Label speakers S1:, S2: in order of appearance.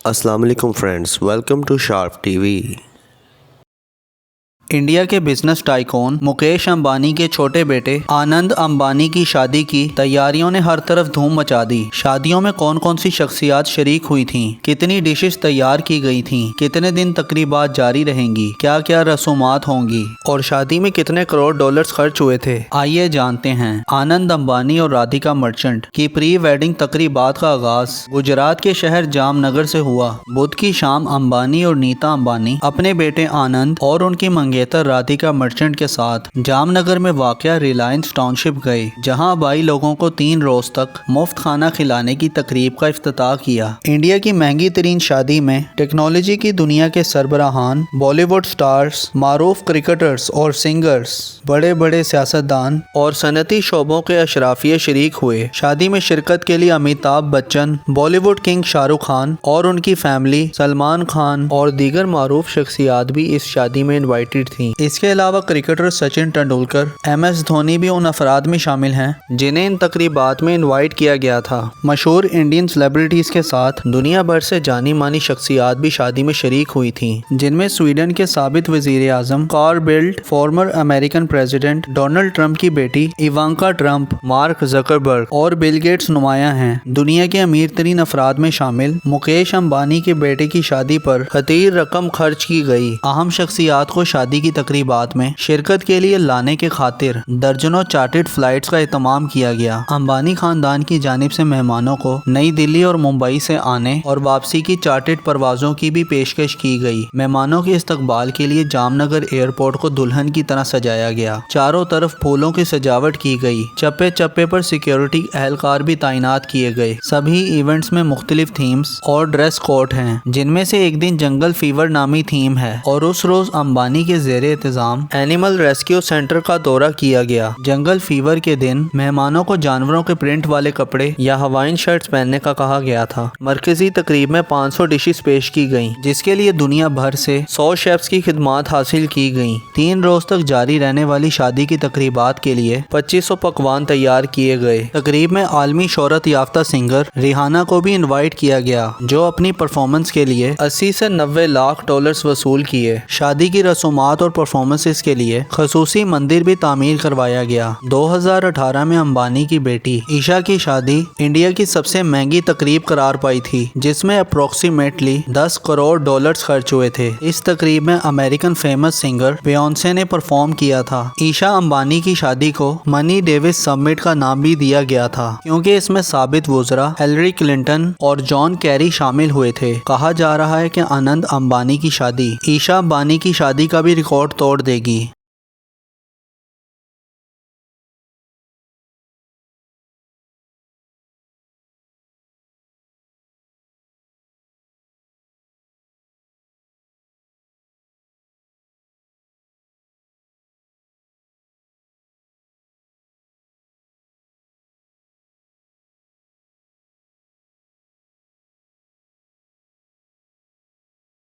S1: अस्सलाम वालेकुम friends, welcome to sharp TV.
S2: India के बिजनेस टाइकून मुकेश अंबानी के छोटे बेटे आनंद अंबानी की शादी की तैयारियों ने हर तरफ धूम मचा दी। शादियों में कौन कौन सी शख्सियात शरीक हुई थीं, कितनी डिशेस तैयार की गई थीं, कितने दिन तकरीबात जारी रहेंगी, क्या क्या रसूमात होंगी और शादी में कितने करोड़ डॉलर्स खर्च हुए थे, आइए जानते हैं। आनंद अंबानी और राधिका मर्चेंट की प्री वेडिंग तकरीबात का आगाज गुजरात के शहर जामनगर से हुआ। बुध की शाम अंबानी और नीता अंबानी अपने बेटे आनंद और उनकी मंगेतर राधिका मर्चेंट के साथ जामनगर में वाक़या रिलायंस टाउनशिप गए, जहां बाई लोगों को 3 रोज तक मुफ्त खाना खिलाने की तकरीब का इफ्तिताह किया। इंडिया की महंगी तरीन शादी में टेक्नोलॉजी की दुनिया के सरबराहान, बॉलीवुड स्टार्स, मारूफ क्रिकेटर्स और सिंगर्स, बड़े बड़े सियासतदान और सनती शोबों के अशराफिये शरीक हुए। शादी में शिरकत के लिए अमिताभ बच्चन, बॉलीवुड किंग शाहरुख खान और उनकी फैमिली, सलमान खान और दीगर मारूफ शख्सियात भी इस शादी में इन्वाइटेड थी। इसके अलावा क्रिकेटर सचिन तेंदुलकर, MS धोनी भी उन अफराद में शामिल हैं जिन्हें इन तकरीबात में इनवाइट किया गया था। मशहूर इंडियन सेलिब्रिटीज के साथ दुनिया भर से जानी मानी शख्सियात भी शादी में शरीक हुई थी, जिनमें स्वीडन के साबिक वजीर आजम Carl Bildt, former American president Donald Trump की बेटी इवांका ट्रंप, मार्क जकरबर्ग और बिल गेट्स नुमाया हैं। दुनिया के अमीर तरीन अफराद में शामिल मुकेश अंबानी के बेटे की शादी पर खतीर रकम खर्च की गई। अहम शख्सियात को शादी की तकरीबात में शिरकत के लिए लाने के खातिर दर्जनों चार्टर्ड फ्लाइट्स का एहतमाम किया गया। अंबानी खानदान की जानिब से मेहमानों को नई दिल्ली और मुंबई से आने और वापसी की चार्टर्ड परवाजों की भी पेशकश की गई। मेहमानों के इस्तकबाल के लिए जामनगर एयरपोर्ट को दुल्हन की तरह सजाया गया। चारों तरफ फूलों की सजावट की गई। चप्पे चप्पे पर सिक्योरिटी एहलकार भी तैनात किए गए। सभी इवेंट्स में मुख्तलिफ थीम्स और ड्रेस कोड हैं, जिनमें से एक दिन जंगल फीवर नामी थीम है और उस रोज अंबानी के ज़ेरे इंतजाम एनिमल रेस्क्यू सेंटर का दौरा किया गया। जंगल फीवर के दिन मेहमानों को जानवरों के प्रिंट वाले कपड़े या हवाइन शर्ट्स पहनने का कहा गया था। मरकजी तकरीब में 500 डिशेस पेश की गईं, जिसके लिए दुनिया भर से 100 शेफ्स की खिदमात हासिल की गईं। 3 रोज तक जारी रहने वाली शादी की तकरीबात के लिए 2500 पकवान तैयार किए गए। तकरीब में आलमी शोहरत याफ्ता सिंगर रिहाना को भी इन्वाइट किया गया, जो अपनी परफॉर्मेंस के लिए 80 से 90 लाख डॉलर्स वसूल किए। शादी की रसूमात और परफॉर्मेंसेस के लिए खसूसी मंदिर भी तामीर करवाया गया। 2018 में अंबानी की बेटी ईशा की शादी इंडिया की सबसे महंगी तकरीब करार पाई थी, जिसमें अप्रोक्सीमेटली 10 करोड़ डॉलर्स खर्च हुए थे। इस तकरीब में अमेरिकन फेमस सिंगर बियोंसे ने परफॉर्म किया था। ईशा अंबानी की शादी को मनी डेविस समिट का नाम भी दिया गया था, क्योंकि इसमें साबित वुज़रा हिलरी क्लिंटन और जॉन कैरी शामिल हुए थे। कहा जा रहा है कि आनंद अंबानी की शादी ईशा अंबानी की शादी का भी रिकॉर्ड तोड़ देगी।